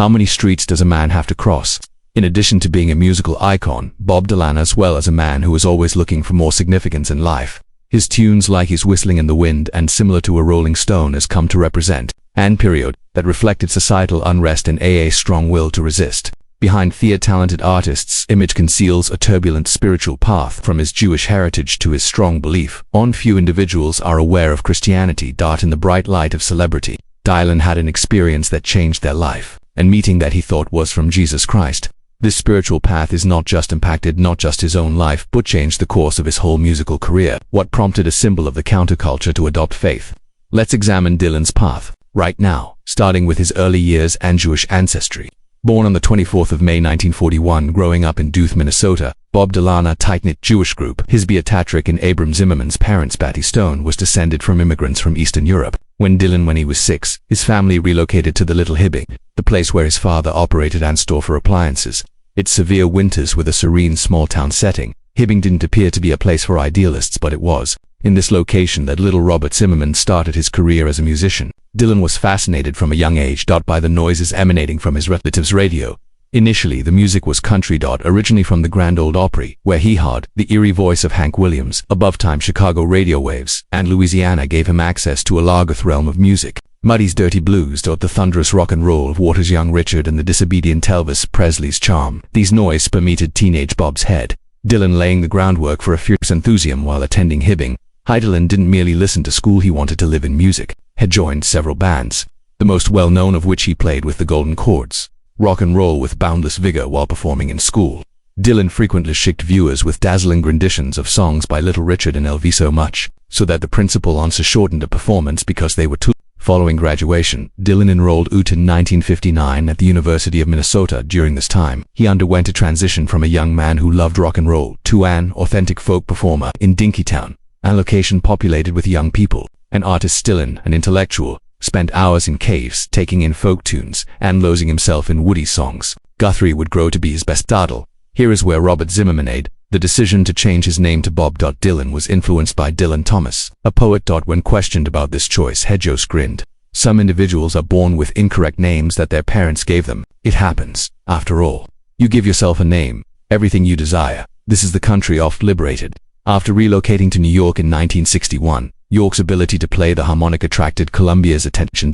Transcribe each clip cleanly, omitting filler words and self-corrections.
How many streets does a man have to cross? In addition to being a musical icon, Bob Dylan as well as a man who was always looking for more significance in life. His tunes like He's Whistling in the Wind and Similar to a Rolling Stone has come to represent an period that reflected societal unrest and a strong will to resist. Behind talented artists' image conceals a turbulent spiritual path from his Jewish heritage to his strong belief. Few individuals are aware of Christianity. In the bright light of celebrity, Dylan had an experience that changed their life, and meeting that he thought was from Jesus Christ. This spiritual path is not just impacted not just his own life but changed the course of his whole musical career. What prompted a symbol of the counterculture to adopt faith? Let's examine Dylan's path right now, starting with his early years and Jewish ancestry. Born on the 24th of May 1941, growing up in Duluth, Minnesota, Bob Dylan, a tight-knit Jewish group, his Beatrice and Abram Zimmerman's parents, Batty Stone, was descended from immigrants from Eastern Europe. When he was 6, his family relocated to the Little Hibbing, the place where his father operated an store for appliances. Its severe winters with a serene small-town setting, Hibbing didn't appear to be a place for idealists, but it was. In this location that little Robert Zimmerman started his career as a musician. Dylan was fascinated from a young age by the noises emanating from his relative's radio. Initially, the music was country, originally from the Grand Ole Opry, where he heard the eerie voice of Hank Williams, above-time Chicago radio waves, and Louisiana gave him access to a Lagerth realm of music. Muddy's dirty blues, the thunderous rock and roll of Waters' Young Richard and the disobedient Elvis Presley's charm. These noises permeated teenage Bob's head. Dylan laying the groundwork for a fierce enthusiasm while attending Hibbing. Dylan didn't merely listen to school, he wanted to live in music. Had joined several bands, the most well-known of which he played with the Golden Chords. Rock and roll with boundless vigor while performing in school. Dylan frequently shocked viewers with dazzling renditions of songs by Little Richard and LV, so much so that the principal answer shortened a performance because they were too. Following graduation, Dylan enrolled in 1959 at the University of Minnesota. During this time, he underwent a transition from a young man who loved rock and roll to an authentic folk performer in Dinkytown, a location populated with young people. An artist, Dylan, an intellectual, spent hours in caves taking in folk tunes and losing himself in Woody songs. Guthrie would grow to be his best idol. Here is where Robert Zimmerman made the decision to change his name to Bob. Dylan was influenced by Dylan Thomas, a poet. When questioned about this choice, Hedges grinned. Some individuals are born with incorrect names that their parents gave them. It happens, after all. You give yourself a name, everything you desire. This is the country of liberated. After relocating to New York in 1961, York's ability to play the harmonica attracted Columbia's attention.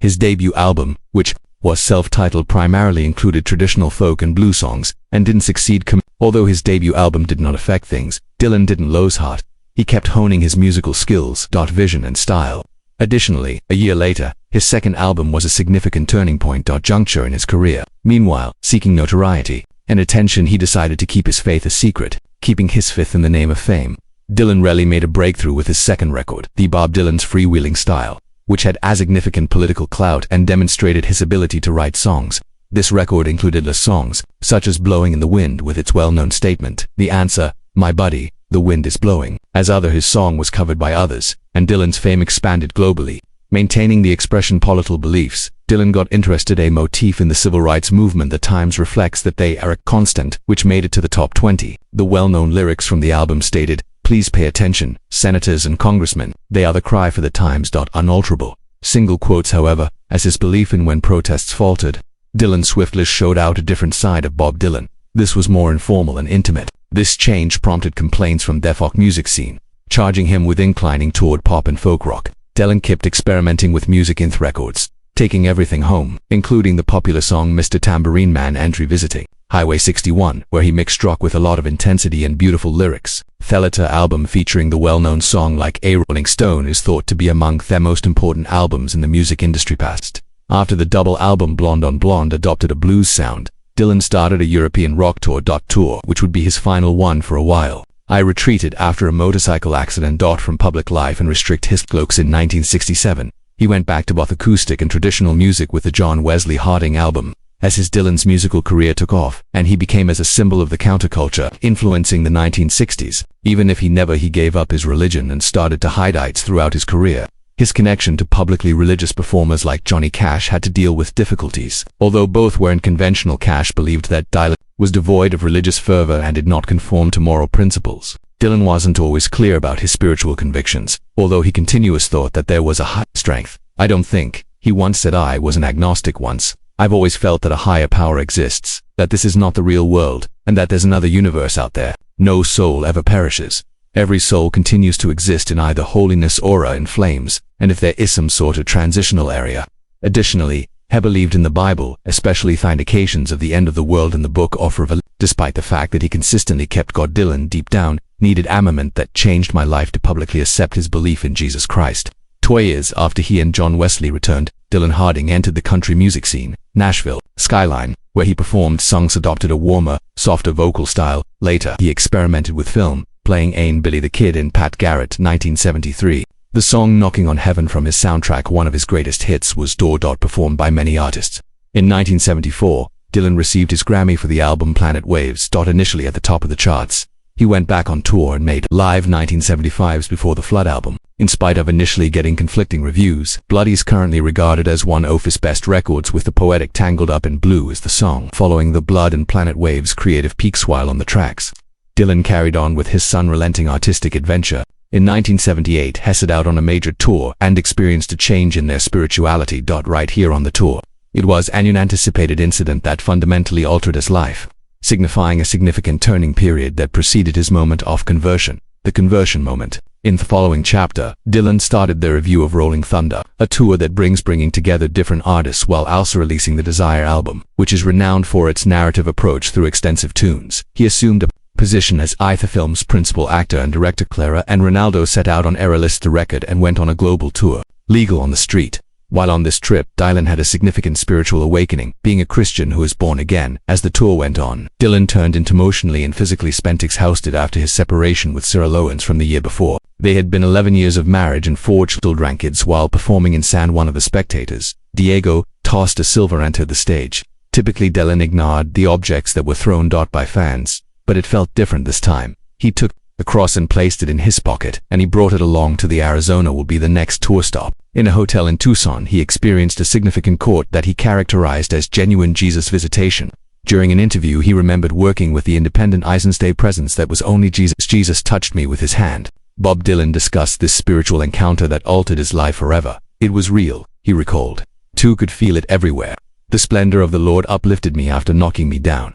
His debut album, which was self-titled, primarily included traditional folk and blues songs, and didn't succeed. Although his debut album did not affect things, Dylan didn't lose heart. He kept honing his musical skills, vision and style. Additionally, a year later, his second album was a significant turning point. Juncture in his career. Meanwhile, seeking notoriety and attention, he decided to keep his faith a secret, keeping his faith in the name of fame. Dylan really made a breakthrough with his second record, The Bob Dylan's Freewheeling Style, which had a significant political clout and demonstrated his ability to write songs. This record included songs such as Blowing in the Wind with its well-known statement, "The answer, my buddy, the wind is blowing." As his song was covered by others, and Dylan's fame expanded globally. Maintaining the expression political beliefs, Dylan got interested a motif in the civil rights movement. The Times reflects that they are a constant, which made it to the top 20. The well-known lyrics from the album stated, "Please pay attention, senators and congressmen, they are the cry for the times." Unalterable. Single quotes, however, as his belief in when protests faltered. Dylan swiftly showed out a different side of Bob Dylan. This was more informal and intimate. This change prompted complaints from the folk music scene, charging him with inclining toward pop and folk rock. Dylan kept experimenting with music in records, taking everything home, including the popular song Mr. Tambourine Man and revisiting Highway 61, where he mixed rock with a lot of intensity and beautiful lyrics. Theleta album featuring the well-known song like A Rolling Stone is thought to be among the most important albums in the music industry past. After the double album Blonde on Blonde adopted a blues sound, Dylan started a European rock tour, which would be his final one for a while. I retreated after a motorcycle accident. From public life and restrict his cloaks in 1967. He went back to both acoustic and traditional music with the John Wesley Harding album. As his Dylan's musical career took off, and he became as a symbol of the counterculture, influencing the 1960s, even if he gave up his religion and started to highlights throughout his career. His connection to publicly religious performers like Johnny Cash had to deal with difficulties. Although both weren't conventional, Cash believed that Dylan was devoid of religious fervor and did not conform to moral principles. Dylan wasn't always clear about his spiritual convictions, although he continuously thought that there was a high strength. "I don't think," he once said, "I was an agnostic once. I've always felt that a higher power exists, that this is not the real world, and that there's another universe out there. No soul ever perishes. Every soul continues to exist in either holiness or in flames, and if there is some sort of transitional area. Additionally, he believed in the Bible, especially the indications of the end of the world in the book of Revelation. Despite the fact that he consistently kept God, Dylan deep down needed armament that changed my life to publicly accept his belief in Jesus Christ. 2 years after he and John Wesley returned, Dylan Harding entered the country music scene, Nashville, Skyline, where he performed songs adopted a warmer, softer vocal style. Later, he experimented with film, playing Ain't Billy the Kid in Pat Garrett, 1973. The song Knocking on Heaven from his soundtrack, one of his greatest hits, was performed by many artists. In 1974, Dylan received his Grammy for the album Planet Waves. Initially at the top of the charts, he went back on tour and made live 1975's Before the Flood album. In spite of initially getting conflicting reviews, Bloody is currently regarded as one of his best records, with the poetic Tangled Up in Blue as the song following the Blood and Planet Waves' creative peaks while on the tracks. Dylan carried on with his unrelenting artistic adventure. In 1978, he set out on a major tour and experienced a change in their spirituality. Right here on the tour, it was an unanticipated incident that fundamentally altered his life, signifying a significant turning period that preceded his moment of conversion, the conversion moment. In the following chapter, Dylan started the review of Rolling Thunder, a tour that bringing together different artists while also releasing the Desire album, which is renowned for its narrative approach through extensive tunes. He assumed a position as the film's principal actor and director. Clara and Ronaldo set out on Aerolist the record and went on a global tour, Legal on the Street. While on this trip, Dylan had a significant spiritual awakening, being a Christian who was born again. As the tour went on, Dylan turned into emotionally and physically spent exhausted after his separation with Sarah Lowens from the year before. They had been 11 years of marriage and 4 grandkids. While performing in San Juan of the spectators, Diego Tosta Silva entered the stage. Typically, Dylan ignored the objects that were thrown by fans, but it felt different this time. He took the cross and placed it in his pocket, and he brought it along to the Arizona will be the next tour stop. In a hotel in Tucson, he experienced a significant court that he characterized as genuine Jesus visitation. During an interview, he remembered working with the independent Eisenstadt presence that was only Jesus. Jesus touched me with his hand. Bob Dylan discussed this spiritual encounter that altered his life forever. It was real, he recalled. Too could feel it everywhere. The splendor of the Lord uplifted me after knocking me down.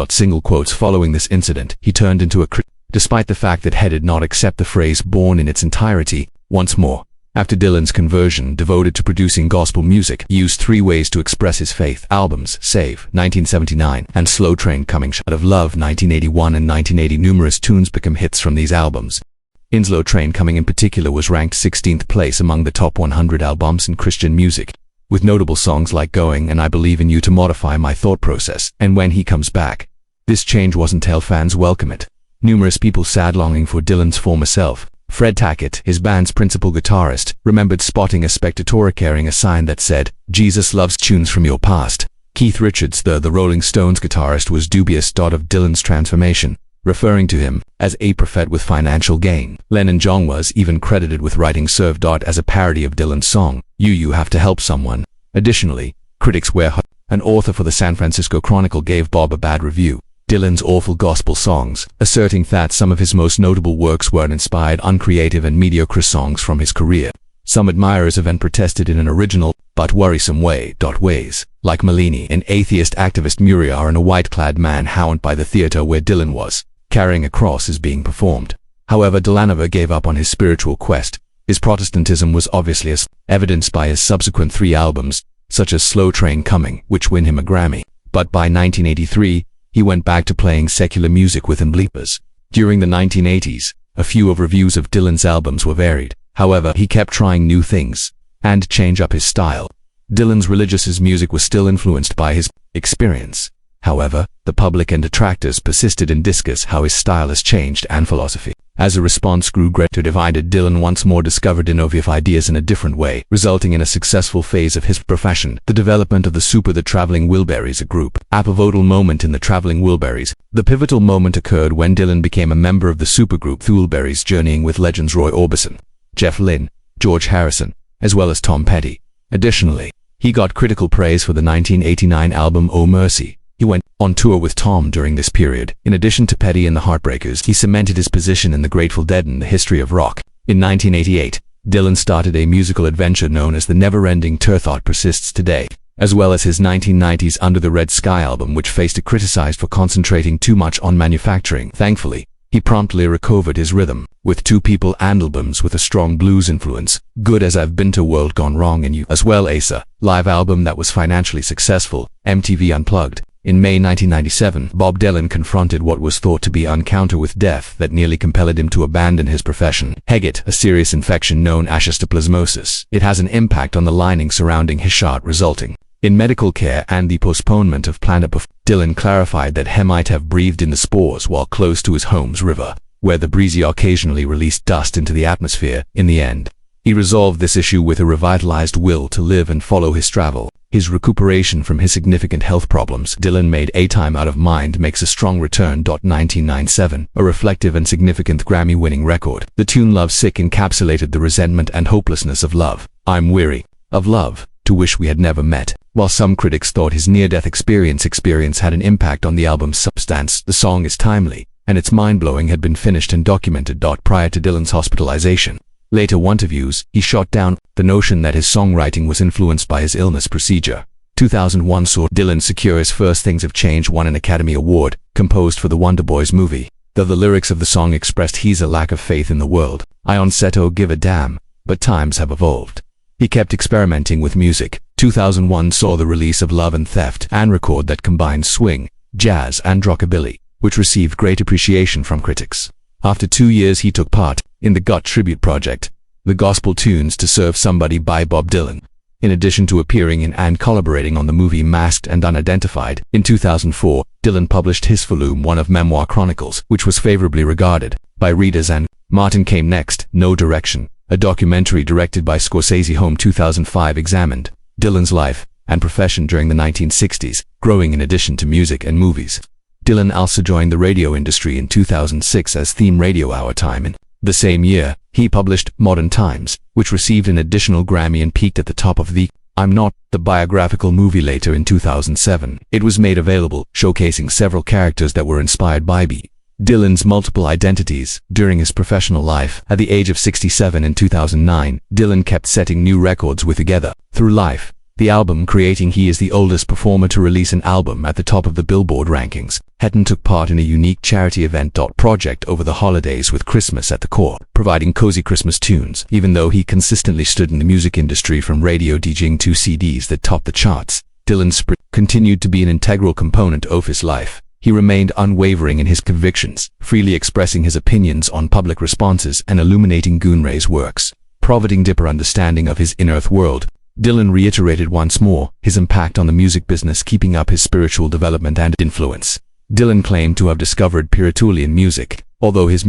Single quotes following this incident, he turned into a Christian. Despite the fact that he did not accept the phrase born in its entirety. Once more, after Dylan's conversion, devoted to producing gospel music, he used 3 ways to express his faith: albums, Save, 1979, and Slow Train Coming, Shot of Love, 1981 and 1980. Numerous tunes became hits from these albums. In Slow Train Coming in particular was ranked 16th place among the top 100 albums in Christian music, with notable songs like Going and I Believe in You to modify my thought process, and When He Comes Back. This change wasn't until fans welcome it. Numerous people sad longing for Dylan's former self. Fred Tackett, his band's principal guitarist, remembered spotting a spectator carrying a sign that said, "Jesus loves tunes from your past." Keith Richards, the Rolling Stones guitarist, was dubious of Dylan's transformation, referring to him as a prophet with financial gain. Lennon John was even credited with writing Serve. As a parody of Dylan's song, You Have to Help Someone. Additionally, critics were an author for the San Francisco Chronicle gave Bob a bad review. Dylan's awful gospel songs, asserting that some of his most notable works were inspired, uncreative and mediocre songs from his career. Some admirers of and protested in an original but worrisome way. Ways, like Malini, an atheist activist Muriel, and a white-clad man hounded by the theater where Dylan was, carrying a cross, is being performed. However, Dylan never gave up on his spiritual quest. His Protestantism was obviously evidenced by his subsequent 3 albums, such as Slow Train Coming, which won him a Grammy. But by 1983, he went back to playing secular music within bleepers. During the 1980s, a few of reviews of Dylan's albums were varied. However, he kept trying new things and change up his style. Dylan's religious music was still influenced by his experience. However, the public and detractors persisted in discuss how his style has changed and philosophy. As a response grew greater divided, Dylan once more discovered innovative ideas in a different way, resulting in a successful phase of his profession, the development of the Traveling Wilburys, a group. A pivotal moment in the Traveling Wilburys. The pivotal moment occurred when Dylan became a member of the supergroup The Wilburys, journeying with legends Roy Orbison, Jeff Lynne, George Harrison, as well as Tom Petty. Additionally, he got critical praise for the 1989 album Oh Mercy. He went on tour with Tom during this period. In addition to Petty and the Heartbreakers, he cemented his position in the Grateful Dead and the history of rock. In 1988, Dylan started a musical adventure known as the Never-Ending Tour that persists today. as well as his 1990s Under the Red Sky album, which faced a criticized for concentrating too much on manufacturing. Thankfully, he promptly recovered his rhythm, with Two People and albums with a strong blues influence, Good As I've Been to World Gone Wrong and You, as well as a live album that was financially successful, MTV Unplugged. In May 1997, Bob Dylan confronted what was thought to be an encounter with death that nearly compelled him to abandon his profession. Hegat, a serious infection known as histoplasmosis. It has an impact on the lining surrounding his heart, resulting in medical care and the postponement of planned performances. Dylan clarified that he might have breathed in the spores while close to his home's river, where the breezy occasionally released dust into the atmosphere. In the end, he resolved this issue with a revitalized will to live and follow his travel. His recuperation from his significant health problems, Dylan made A Time Out of Mind Makes a Strong Return. 1997, a reflective and significant Grammy-winning record. The tune Love Sick encapsulated the resentment and hopelessness of love. I'm weary of love, to wish we had never met. While some critics thought his near-death experience had an impact on the album's substance, the song is timely, and its mind-blowing had been finished and documented. Prior to Dylan's hospitalization, later interviews, he shot down the notion that his songwriting was influenced by his illness procedure. 2001 saw Dylan secure his first Things Have Changed, won an Academy Award, composed for the Wonder Boys movie. Though the lyrics of the song expressed his lack of faith in the world, I don't give a damn, but times have evolved. He kept experimenting with music. 2001 saw the release of Love and Theft, an record that combined swing, jazz and rockabilly, which received great appreciation from critics. After 2 years he took part in the GOT tribute project, The Gospel Tunes to Serve Somebody by Bob Dylan. In addition to appearing in and collaborating on the movie Masked and Unidentified, in 2004, Dylan published his volume 1 of Memoir Chronicles, which was favorably regarded by readers, and Martin Came Next, No Direction, a documentary directed by Scorsese. Home 2005 examined Dylan's life and profession during the 1960s, growing in addition to music and movies. Dylan also joined the radio industry in 2006 as theme radio hour time. In the same year, he published Modern Times, which received an additional Grammy and peaked at the top of the I'm Not, the biographical movie. Later in 2007, it was made available, showcasing several characters that were inspired by B. Dylan's multiple identities. During his professional life, at the age of 67 in 2009, Dylan kept setting new records with Together Through Life, the album creating. He is the oldest performer to release an album at the top of the Billboard rankings. Hetton took part in a unique charity event project over the holidays with Christmas at the core, providing cozy Christmas tunes. Even though he consistently stood in the music industry, from radio DJing to CDs that topped the charts, Dylan's spirit continued to be an integral component of his life. He remained unwavering in his convictions, freely expressing his opinions on public responses and illuminating Gunray's works, providing deeper understanding of his in-earth world. Dylan reiterated once more his impact on the music business, keeping up his spiritual development and influence. Dylan claimed to have discovered Piritulian music, although his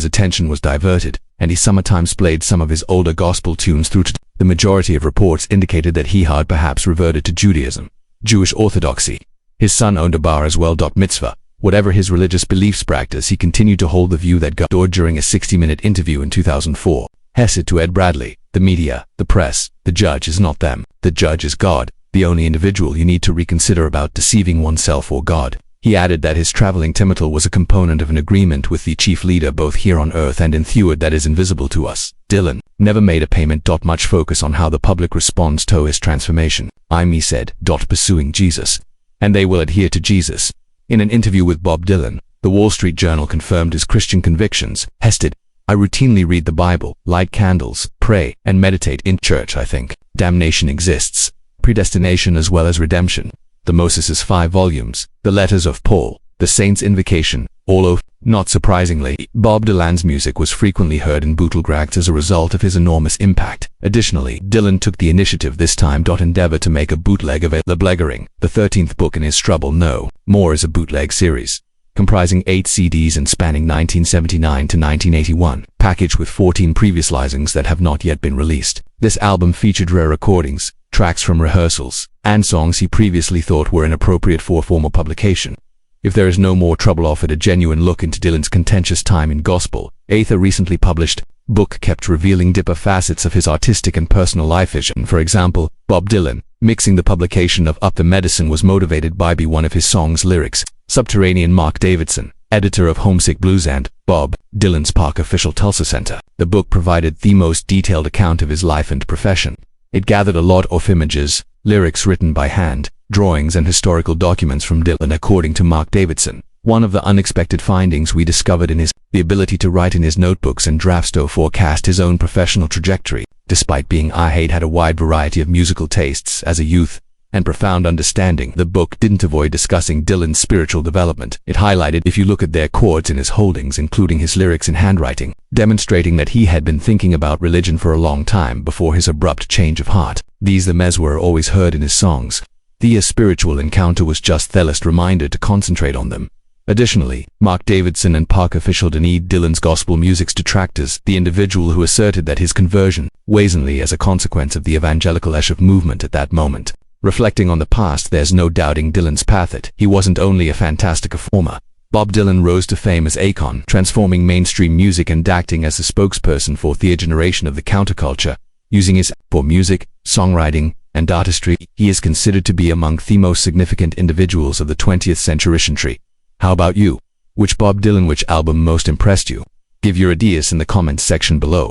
attention was diverted, and he sometimes played some of his older gospel tunes through to. The majority of reports indicated that he had perhaps reverted to Judaism, Jewish orthodoxy. His son owned a bar as well. Mitzvah. Whatever his religious beliefs practice, he continued to hold the view that God. During a 60-minute interview in 2004, he said to Ed Bradley, "The media, the press, the judge is not them. The judge is God, the only individual you need to reconsider about deceiving oneself or God." He added that his traveling temple was a component of an agreement with the chief leader both here on earth and in theory that is invisible to us. Dylan never made a payment. Much focus on how the public responds to his transformation. He said, "Pursuing Jesus. And they will adhere to Jesus." In an interview with Bob Dylan, the Wall Street Journal confirmed his Christian convictions. Hested, "I routinely read the Bible, light candles, pray, and meditate in church. I think damnation exists, predestination as well as redemption. The Moses' 5 volumes, the letters of Paul, the Saints' Invocation, all of." Not surprisingly, Bob Dylan's music was frequently heard in bootlegs as a result of his enormous impact. Additionally, Dylan took the initiative this time. Endeavor to make a bootleg of The Bleggering, the 13th book in his Trouble No More, is a bootleg series, comprising 8 CDs and spanning 1979 to 1981, packaged with 14 previous licensings that have not yet been released. This album featured rare recordings, tracks from rehearsals, and songs he previously thought were inappropriate for formal publication. If There Is No More Trouble offered a genuine look into Dylan's contentious time in gospel. A recently published book kept revealing deeper facets of his artistic and personal life vision. For example, Bob Dylan, mixing the publication of Up the Medicine was motivated by one of his song's lyrics. Subterranean. Mark Davidson, editor of Homesick Blues and Bob Dylan's Park Official Tulsa Center. The book provided the most detailed account of his life and profession. It gathered a lot of images, lyrics written by hand, drawings and historical documents from Dylan. According to Mark Davidson, one of the unexpected findings we discovered in the ability to write in his notebooks and drafts to forecast his own professional trajectory. Despite being had a wide variety of musical tastes as a youth and profound understanding, the book didn't avoid discussing Dylan's spiritual development. It highlighted, if you look at their chords in his holdings, including his lyrics in handwriting, demonstrating that he had been thinking about religion for a long time before his abrupt change of heart. These themes were always heard in his songs. The spiritual encounter was just the last reminder to concentrate on them. Additionally, Mark Davidson and Park official denied Dylan's gospel music's detractors, the individual who asserted that his conversion was only as a consequence of the evangelical movement at that moment. Reflecting on the past, there's no doubting Dylan's path. He wasn't only a fantastic performer. Bob Dylan rose to fame as icon, transforming mainstream music and acting as a spokesperson for the generation of the counterculture. Using his for music, songwriting, and artistry, he is considered to be among the most significant individuals of the 20th century. How about you? Which Bob Dylan album most impressed you? Give your ideas in the comments section below.